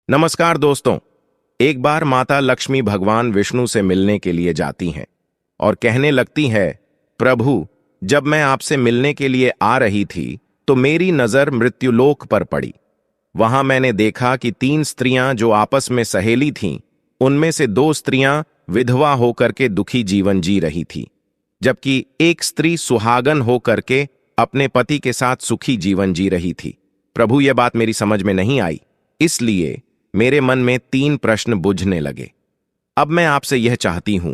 नमस्कार दोस्तों। एक बार माता लक्ष्मी भगवान विष्णु से मिलने के लिए जाती हैं और कहने लगती है, प्रभु, जब मैं आपसे मिलने के लिए आ रही थी तो मेरी नजर मृत्युलोक पर पड़ी। वहां मैंने देखा कि 3 स्त्रियां जो आपस में सहेली थीं, उनमें से 2 स्त्रियां विधवा होकर के दुखी जीवन जी रही थी, जबकि एक स्त्री सुहागन होकर के अपने पति के साथ सुखी जीवन जी रही थी। प्रभु, यह बात मेरी समझ में नहीं आई, इसलिए मेरे मन में 3 प्रश्न बुझने लगे। अब मैं आपसे यह चाहती हूं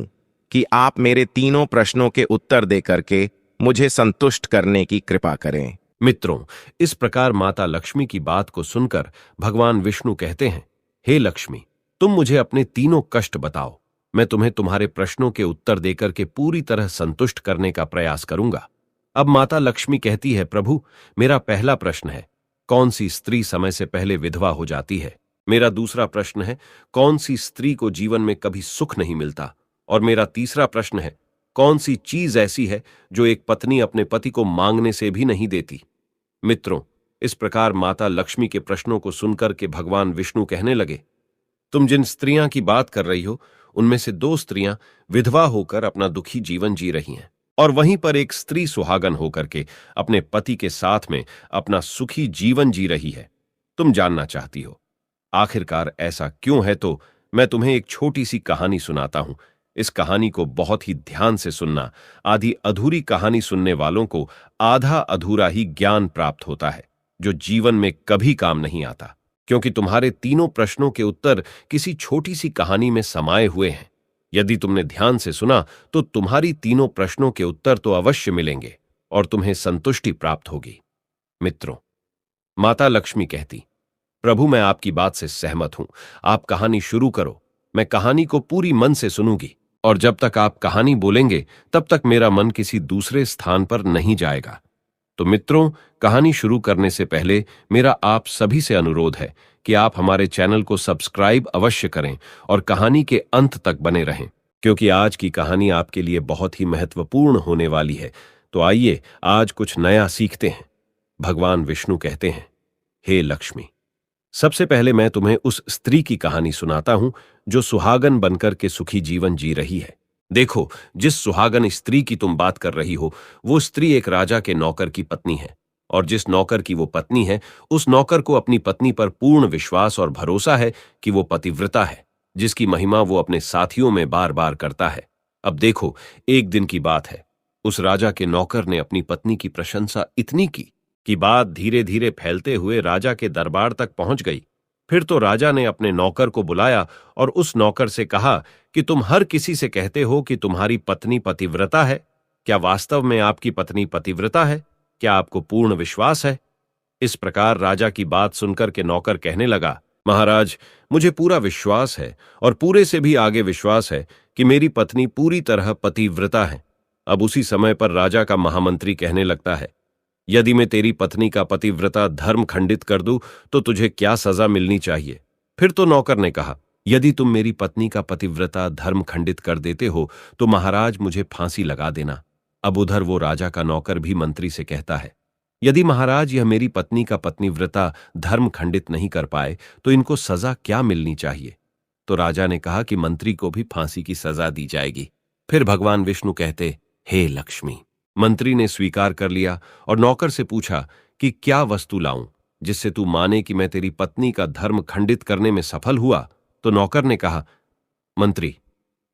कि आप मेरे तीनों प्रश्नों के उत्तर दे करके मुझे संतुष्ट करने की कृपा करें। मित्रों, इस प्रकार माता लक्ष्मी की बात को सुनकर भगवान विष्णु कहते हैं, हे लक्ष्मी, तुम मुझे अपने तीनों कष्ट बताओ। मैं तुम्हें तुम्हारे प्रश्नों के उत्तर देकर के पूरी तरह संतुष्ट करने का प्रयास करूंगा। अब माता लक्ष्मी कहती है, प्रभु, मेरा पहला प्रश्न है, कौन सी स्त्री समय से पहले विधवा हो जाती है? मेरा दूसरा प्रश्न है, कौन सी स्त्री को जीवन में कभी सुख नहीं मिलता? और मेरा तीसरा प्रश्न है, कौन सी चीज ऐसी है जो एक पत्नी अपने पति को मांगने से भी नहीं देती? मित्रों, इस प्रकार माता लक्ष्मी के प्रश्नों को सुनकर के भगवान विष्णु कहने लगे, तुम जिन स्त्रियां की बात कर रही हो, उनमें से 2 स्त्रियां विधवा होकर अपना दुखी जीवन जी रही हैं, और वहीं पर एक स्त्री सुहागन होकर के अपने पति के साथ में अपना सुखी जीवन जी रही है। तुम जानना चाहती हो आखिरकार ऐसा क्यों है, तो मैं तुम्हें एक छोटी सी कहानी सुनाता हूं। इस कहानी को बहुत ही ध्यान से सुनना। आधी अधूरी कहानी सुनने वालों को आधा अधूरा ही ज्ञान प्राप्त होता है, जो जीवन में कभी काम नहीं आता, क्योंकि तुम्हारे तीनों प्रश्नों के उत्तर किसी छोटी सी कहानी में समाये हुए हैं। यदि तुमने ध्यान से सुना तो तुम्हारी तीनों प्रश्नों के उत्तर तो अवश्य मिलेंगे और तुम्हें संतुष्टि प्राप्त होगी। मित्रों, माता लक्ष्मी कहती, प्रभु, मैं आपकी बात से सहमत हूं। आप कहानी शुरू करो, मैं कहानी को पूरी मन से सुनूंगी, और जब तक आप कहानी बोलेंगे तब तक मेरा मन किसी दूसरे स्थान पर नहीं जाएगा। तो मित्रों, कहानी शुरू करने से पहले मेरा आप सभी से अनुरोध है कि आप हमारे चैनल को सब्सक्राइब अवश्य करें और कहानी के अंत तक बने रहें, क्योंकि आज की कहानी आपके लिए बहुत ही महत्वपूर्ण होने वाली है। तो आइए आज कुछ नया सीखते हैं। भगवान विष्णु कहते हैं, हे लक्ष्मी, सबसे पहले मैं तुम्हें उस स्त्री की कहानी सुनाता हूं जो सुहागन बनकर के सुखी जीवन जी रही है। देखो, जिस सुहागन स्त्री की तुम बात कर रही हो, वो स्त्री एक राजा के नौकर की पत्नी है, और जिस नौकर की वो पत्नी है, उस नौकर को अपनी पत्नी पर पूर्ण विश्वास और भरोसा है कि वो पतिव्रता है, जिसकी महिमा वो अपने साथियों में बार बार करता है। अब देखो, एक दिन की बात है, उस राजा के नौकर ने अपनी पत्नी की प्रशंसा इतनी की कि बात धीरे धीरे फैलते हुए राजा के दरबार तक पहुंच गई। फिर तो राजा ने अपने नौकर को बुलाया और उस नौकर से कहा कि तुम हर किसी से कहते हो कि तुम्हारी पत्नी पतिव्रता है। क्या वास्तव में आपकी पत्नी पतिव्रता है? क्या आपको पूर्ण विश्वास है? इस प्रकार राजा की बात सुनकर के नौकर कहने लगा, महाराज, मुझे पूरा विश्वास है और पूरे से भी आगे विश्वास है कि मेरी पत्नी पूरी तरह पतिव्रता है। अब उसी समय पर राजा का महामंत्री कहने लगता है, यदि मैं तेरी पत्नी का पतिव्रता धर्म खंडित कर दूं तो तुझे क्या सजा मिलनी चाहिए? फिर तो नौकर ने कहा, यदि तुम मेरी पत्नी का पतिव्रता धर्म खंडित कर देते हो तो महाराज मुझे फांसी लगा देना। अब उधर वो राजा का नौकर भी मंत्री से कहता है, यदि महाराज यह मेरी पत्नी का पतिव्रता धर्म खंडित नहीं कर पाए तो इनको सजा क्या मिलनी चाहिए? तो राजा ने कहा कि मंत्री को भी फांसी की सजा दी जाएगी। फिर भगवान विष्णु कहते, हे लक्ष्मी, मंत्री ने स्वीकार कर लिया और नौकर से पूछा कि क्या वस्तु लाऊं जिससे तू माने कि मैं तेरी पत्नी का धर्म खंडित करने में सफल हुआ? तो नौकर ने कहा, मंत्री,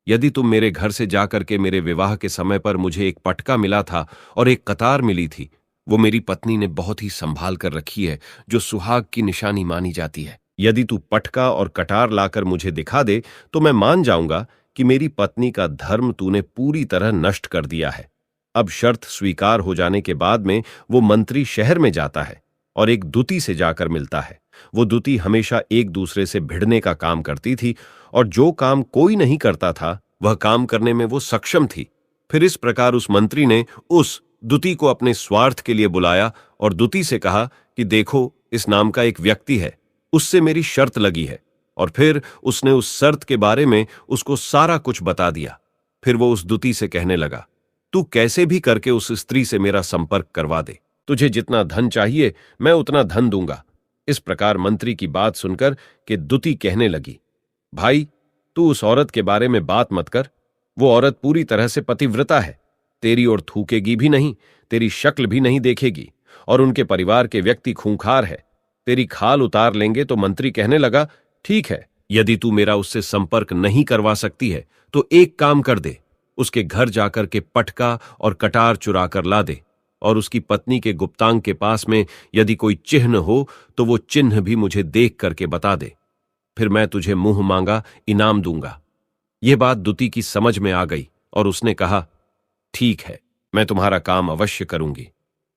यदि तुम मेरे घर से जाकर के मेरे विवाह के समय पर मुझे एक पटका मिला था और एक कतार मिली थी, वो मेरी पत्नी ने बहुत ही संभाल कर रखी है, जो सुहाग की निशानी मानी जाती है। यदि तू पटका और कटार लाकर मुझे दिखा दे तो मैं मान जाऊंगा कि मेरी पत्नी का धर्म तूने पूरी तरह नष्ट कर दिया है। अब शर्त स्वीकार हो जाने के बाद में वो मंत्री शहर में जाता है और एक दूती से जाकर मिलता है। वो दूती हमेशा एक दूसरे से भिड़ने का काम करती थी, और जो काम कोई नहीं करता था वह काम करने में वो सक्षम थी। फिर इस प्रकार उस मंत्री ने उस दूती को अपने स्वार्थ के लिए बुलाया और दूती से कहा कि देखो, इस नाम का एक व्यक्ति है, उससे मेरी शर्त लगी है। और फिर उसने उस शर्त के बारे में उसको सारा कुछ बता दिया। फिर वो उस दूती से कहने लगा, तू कैसे भी करके उस स्त्री से मेरा संपर्क करवा दे। तुझे जितना धन चाहिए मैं उतना धन दूंगा। इस प्रकार मंत्री की बात सुनकर कि दुती कहने लगी, भाई, तू उस औरत के बारे में बात मत कर। वो औरत पूरी तरह से पतिव्रता है। तेरी ओर थूकेगी भी नहीं, तेरी शक्ल भी नहीं देखेगी, और उनके परिवार के व्यक्ति खूंखार है। तेरी खाल उतार लेंगे। तो मंत्री कहने लगा, ठीक है, यदि तू मेरा उससे संपर्क नहीं करवा सकती है तो एक काम कर दे, उसके घर जाकर के पटका और कटार चुरा कर ला दे, और उसकी पत्नी के गुप्तांग के पास में यदि कोई चिन्ह हो तो वो चिन्ह भी मुझे देख करके बता दे। फिर मैं तुझे मुंह मांगा इनाम दूंगा। यह बात दुती की समझ में आ गई और उसने कहा, ठीक है, मैं तुम्हारा काम अवश्य करूंगी।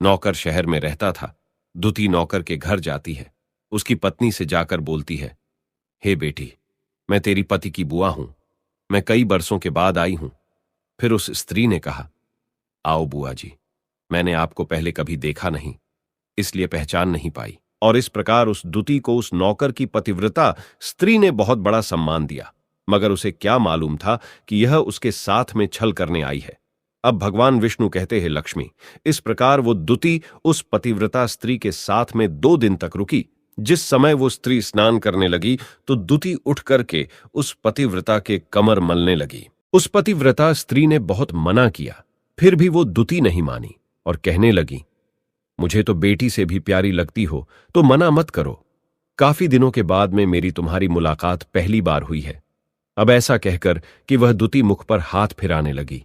नौकर शहर में रहता था। दुती नौकर के घर जाती है। उसकी पत्नी से जाकर बोलती है, हे बेटी, मैं तेरी पति की बुआ हूं। मैं कई बरसों के बाद आई हूं। फिर उस स्त्री ने कहा, आओ बुआ जी, मैंने आपको पहले कभी देखा नहीं, इसलिए पहचान नहीं पाई। और इस प्रकार उस दुती को उस नौकर की पतिव्रता स्त्री ने बहुत बड़ा सम्मान दिया, मगर उसे क्या मालूम था कि यह उसके साथ में छल करने आई है। अब भगवान विष्णु कहते हैं, लक्ष्मी, इस प्रकार वो दुती उस पतिव्रता स्त्री के साथ में 2 दिन तक रुकी। जिस समय वो स्त्री स्नान करने लगी तो दुती उठ करके उस पतिव्रता के कमर मलने लगी। उस पतिव्रता स्त्री ने बहुत मना किया, फिर भी वो दुती नहीं मानी और कहने लगी, मुझे तो बेटी से भी प्यारी लगती हो तो मना मत करो। काफी दिनों के बाद में मेरी तुम्हारी मुलाकात पहली बार हुई है। अब ऐसा कहकर कि वह दुती मुख पर हाथ फिराने लगी।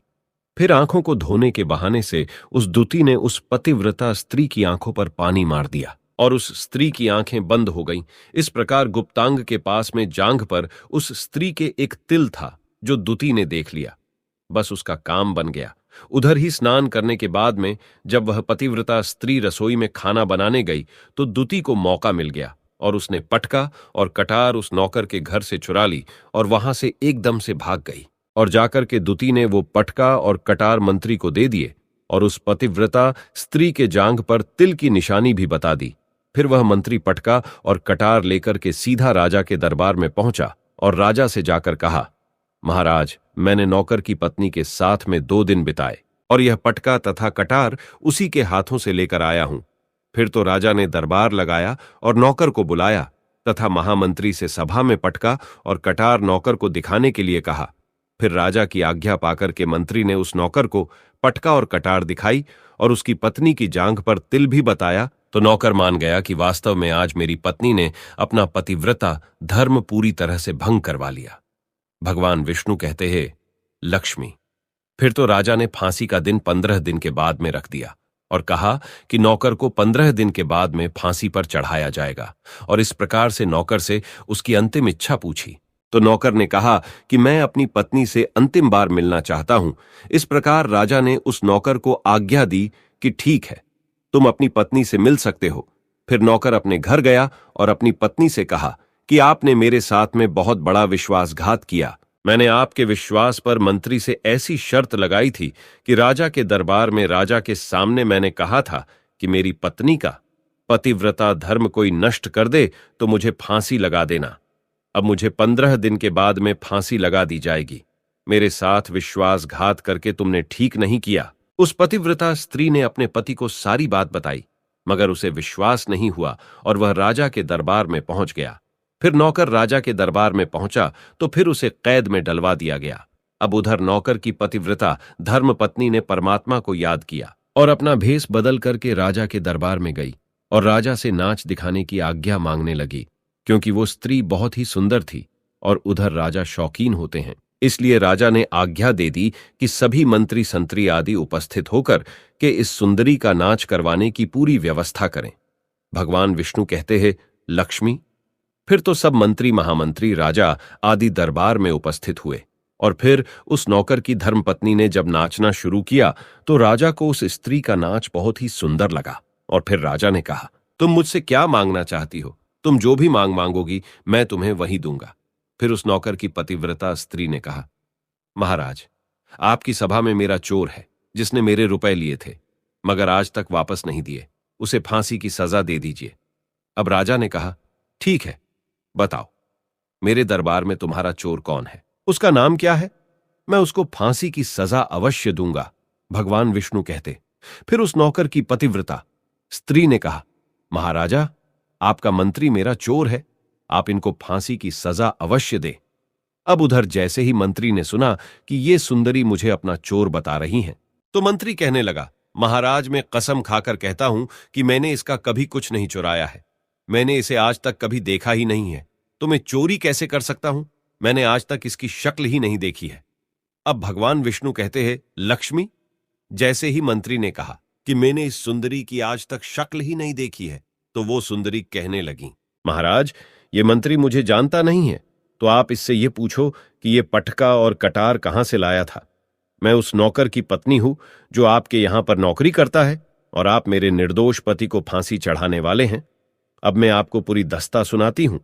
फिर आंखों को धोने के बहाने से उस दुती ने उस पतिव्रता स्त्री की आंखों पर पानी मार दिया और उस स्त्री की आंखें बंद हो गईं। इस प्रकार गुप्तांग के पास में जांघ पर उस स्त्री के एक तिल था जो दुती ने देख लिया। बस उसका काम बन गया। उधर ही स्नान करने के बाद में जब वह पतिव्रता स्त्री रसोई में खाना बनाने गई तो दुती को मौका मिल गया और उसने पटका और कटार उस नौकर के घर से चुरा ली और वहां से एकदम से भाग गई। और जाकर के दुती ने वो पटका और कटार मंत्री को दे दिए और उस पतिव्रता स्त्री के जांघ पर तिल की निशानी भी बता दी। फिर वह मंत्री पटका और कटार लेकर के सीधा राजा के दरबार में पहुंचा और राजा से जाकर कहा, महाराज, मैंने नौकर की पत्नी के साथ में 2 दिन बिताए और यह पटका तथा कटार उसी के हाथों से लेकर आया हूं। फिर तो राजा ने दरबार लगाया और नौकर को बुलाया तथा महामंत्री से सभा में पटका और कटार नौकर को दिखाने के लिए कहा। फिर राजा की आज्ञा पाकर के मंत्री ने उस नौकर को पटका और कटार दिखाई और उसकी पत्नी की जांघ पर तिल भी बताया तो नौकर मान गया कि वास्तव में आज मेरी पत्नी ने अपना पतिव्रता धर्म पूरी तरह से भंग करवा लिया। भगवान विष्णु कहते हैं, लक्ष्मी, फिर तो राजा ने फांसी का दिन 15 दिन के बाद में रख दिया और कहा कि नौकर को 15 दिन के बाद में फांसी पर चढ़ाया जाएगा। और इस प्रकार से नौकर से उसकी अंतिम इच्छा पूछी तो नौकर ने कहा कि मैं अपनी पत्नी से अंतिम बार मिलना चाहता हूं। इस प्रकार राजा ने उस नौकर को आज्ञा दी कि ठीक है, तुम अपनी पत्नी से मिल सकते हो। फिर नौकर अपने घर गया और अपनी पत्नी से कहा कि आपने मेरे साथ में बहुत बड़ा विश्वासघात किया। मैंने आपके विश्वास पर मंत्री से ऐसी शर्त लगाई थी कि राजा के दरबार में राजा के सामने मैंने कहा था कि मेरी पत्नी का पतिव्रता धर्म कोई नष्ट कर दे तो मुझे फांसी लगा देना। अब मुझे 15 दिन के बाद में फांसी लगा दी जाएगी। मेरे साथ विश्वासघात करके तुमने ठीक नहीं किया। उस पतिव्रता स्त्री ने अपने पति को सारी बात बताई, मगर उसे विश्वास नहीं हुआ और वह राजा के दरबार में पहुंच गया। फिर नौकर राजा के दरबार में पहुंचा तो फिर उसे कैद में डलवा दिया गया। अब उधर नौकर की पतिव्रता धर्मपत्नी ने परमात्मा को याद किया और अपना भेष बदल करके राजा के दरबार में गई और राजा से नाच दिखाने की आज्ञा मांगने लगी, क्योंकि वो स्त्री बहुत ही सुंदर थी और उधर राजा शौकीन होते हैं। इसलिए राजा ने आज्ञा दे दी कि सभी मंत्री संतरी आदि उपस्थित होकर के इस सुंदरी का नाच करवाने की पूरी व्यवस्था करें। भगवान विष्णु कहते हैं, लक्ष्मी, फिर तो सब मंत्री महामंत्री राजा आदि दरबार में उपस्थित हुए और फिर उस नौकर की धर्मपत्नी ने जब नाचना शुरू किया तो राजा को उस स्त्री का नाच बहुत ही सुंदर लगा। और फिर राजा ने कहा, तुम मुझसे क्या मांगना चाहती हो? तुम जो भी मांगोगी मैं तुम्हें वही दूंगा। फिर उस नौकर की पतिव्रता स्त्री ने कहा, महाराज, आपकी सभा में मेरा चोर है जिसने मेरे रुपए लिए थे मगर आज तक वापस नहीं दिए, उसे फांसी की सजा दे दीजिए। अब राजा ने कहा, ठीक है, बताओ मेरे दरबार में तुम्हारा चोर कौन है, उसका नाम क्या है? मैं उसको फांसी की सजा अवश्य दूंगा। भगवान विष्णु कहते। फिर उस नौकर की पतिव्रता स्त्री ने कहा, महाराजा, आपका मंत्री मेरा चोर है, आप इनको फांसी की सजा अवश्य दे। अब उधर जैसे ही मंत्री ने सुना कि ये सुंदरी मुझे अपना चोर बता रही हैं, तो मंत्री कहने लगा, महाराज मैं कसम खाकर कहता हूं कि मैंने इसका कभी कुछ नहीं चुराया है। मैंने इसे आज तक कभी देखा ही नहीं है, तो मैं चोरी कैसे कर सकता हूं? मैंने आज तक इसकी शक्ल ही नहीं देखी है। अब भगवान विष्णु कहते हैं, लक्ष्मी, जैसे ही मंत्री ने कहा कि मैंने इस सुंदरी की आज तक शक्ल ही नहीं देखी है, तो वो सुंदरी कहने लगी, महाराज ये मंत्री मुझे जानता नहीं है, तो आप इससे ये पूछो कि ये पटका और कटार कहां से लाया था। मैं उस नौकर की पत्नी हूं जो आपके यहां पर नौकरी करता है, और आप मेरे निर्दोष पति को फांसी चढ़ाने वाले हैं। अब मैं आपको पूरी दस्ता सुनाती हूं।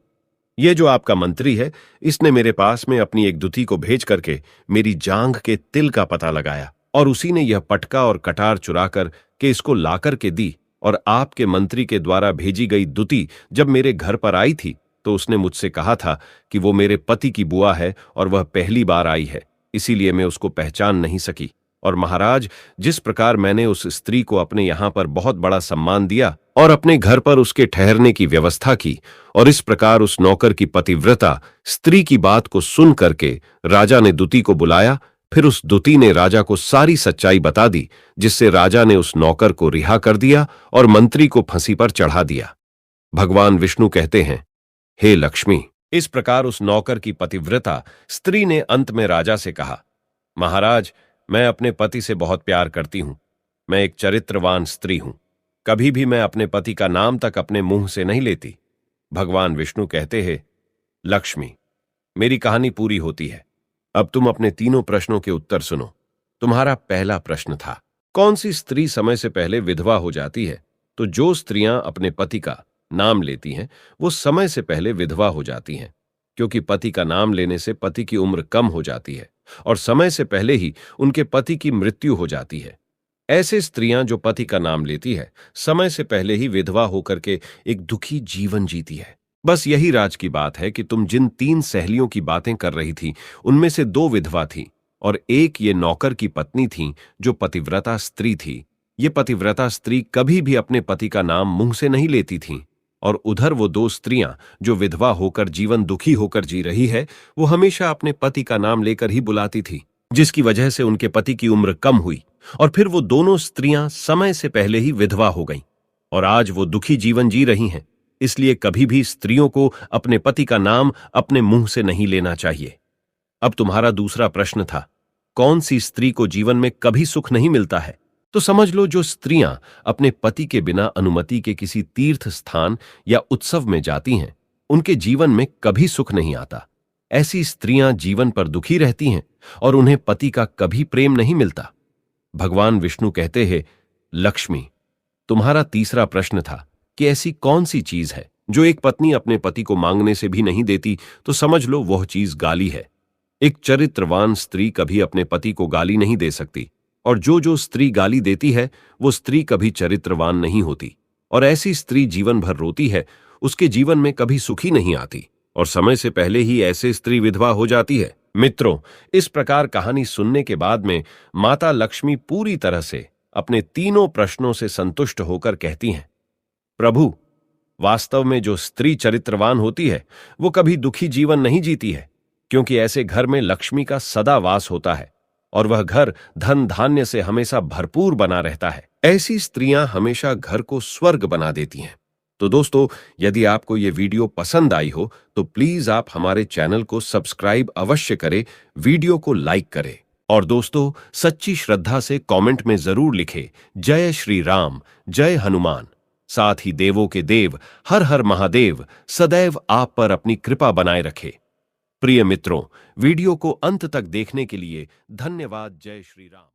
ये जो आपका मंत्री है, इसने मेरे पास में अपनी एक दुती को भेज करके मेरी जांघ के तिल का पता लगाया, और उसी ने यह पटका और कटार चुराकर के इसको लाकर के दी। और आपके मंत्री के द्वारा भेजी गई दुती जब मेरे घर पर आई थी, तो उसने मुझसे कहा था कि वो मेरे पति की बुआ है और वह पहली बार आई है, इसीलिए मैं उसको पहचान नहीं सकी। और महाराज, जिस प्रकार मैंने उस स्त्री को अपने यहां पर बहुत बड़ा सम्मान दिया और अपने घर पर उसके ठहरने की व्यवस्था की, और इस प्रकार उस नौकर की पतिव्रता स्त्री की बात को सुन करके राजा ने दुती को बुलाया। फिर उस दुती ने राजा को सारी सच्चाई बता दी, जिससे राजा ने उस नौकर को रिहा कर दिया और मंत्री को फांसी पर चढ़ा दिया। भगवान विष्णु कहते हैं, हे लक्ष्मी, इस प्रकार उस नौकर की पतिव्रता स्त्री ने अंत में राजा से कहा, महाराज मैं अपने पति से बहुत प्यार करती हूं। मैं एक चरित्रवान स्त्री हूं। कभी भी मैं अपने पति का नाम तक अपने मुंह से नहीं लेती। भगवान विष्णु कहते हैं, लक्ष्मी, मेरी कहानी पूरी होती है। अब तुम अपने तीनों प्रश्नों के उत्तर सुनो। तुम्हारा पहला प्रश्न था, कौन सी स्त्री समय से पहले विधवा हो जाती है? तो जो स्त्रियां अपने पति का नाम लेती हैं, वो समय से पहले विधवा हो जाती हैं, क्योंकि पति का नाम लेने से पति की उम्र कम हो जाती है और समय से पहले ही उनके पति की मृत्यु हो जाती है। ऐसे स्त्रियां जो पति का नाम लेती है, समय से पहले ही विधवा होकर के एक दुखी जीवन जीती है। बस यही राज की बात है कि तुम जिन 3 सहेलियों की बातें कर रही थी, उनमें से 2 विधवा थी और एक ये नौकर की पत्नी थी जो पतिव्रता स्त्री थी। ये पतिव्रता स्त्री कभी भी अपने पति का नाम मुंह से नहीं लेती थी, और उधर वो 2 स्त्रियां जो विधवा होकर जीवन दुखी होकर जी रही है, वो हमेशा अपने पति का नाम लेकर ही बुलाती थी, जिसकी वजह से उनके पति की उम्र कम हुई और फिर वो दोनों स्त्रियां समय से पहले ही विधवा हो गईं और आज वो दुखी जीवन जी रही हैं। इसलिए कभी भी स्त्रियों को अपने पति का नाम अपने मुंह से नहीं लेना चाहिए। अब तुम्हारा दूसरा प्रश्न था, कौन सी स्त्री को जीवन में कभी सुख नहीं मिलता है? तो समझ लो, जो स्त्रियां अपने पति के बिना अनुमति के किसी तीर्थ स्थान या उत्सव में जाती हैं, उनके जीवन में कभी सुख नहीं आता। ऐसी स्त्रियां जीवन पर दुखी रहती हैं और उन्हें पति का कभी प्रेम नहीं मिलता। भगवान विष्णु कहते हैं, लक्ष्मी, तुम्हारा तीसरा प्रश्न था कि ऐसी कौन सी चीज है जो एक पत्नी अपने पति को मांगने से भी नहीं देती? तो समझ लो, वह चीज गाली है। एक चरित्रवान स्त्री कभी अपने पति को गाली नहीं दे सकती, और जो स्त्री गाली देती है वो स्त्री कभी चरित्रवान नहीं होती, और ऐसी स्त्री जीवन भर रोती है, उसके जीवन में कभी सुखी नहीं आती, और समय से पहले ही ऐसे स्त्री विधवा हो जाती है। मित्रों, इस प्रकार कहानी सुनने के बाद में माता लक्ष्मी पूरी तरह से अपने तीनों प्रश्नों से संतुष्ट होकर कहती हैं, प्रभु, वास्तव में जो स्त्री चरित्रवान होती है वो कभी दुखी जीवन नहीं जीती है, क्योंकि ऐसे घर में लक्ष्मी का सदा वास होता है और वह घर धन धान्य से हमेशा भरपूर बना रहता है। ऐसी स्त्रियां हमेशा घर को स्वर्ग बना देती हैं। तो दोस्तों, यदि आपको ये वीडियो पसंद आई हो तो प्लीज आप हमारे चैनल को सब्सक्राइब अवश्य करें, वीडियो को लाइक करें, और दोस्तों सच्ची श्रद्धा से कमेंट में जरूर लिखें, जय श्री राम, जय हनुमान। साथ ही देवों के देव हर हर महादेव सदैव आप पर अपनी कृपा बनाए रखे। प्रिय मित्रों, वीडियो को अंत तक देखने के लिए धन्यवाद। जय श्री राम।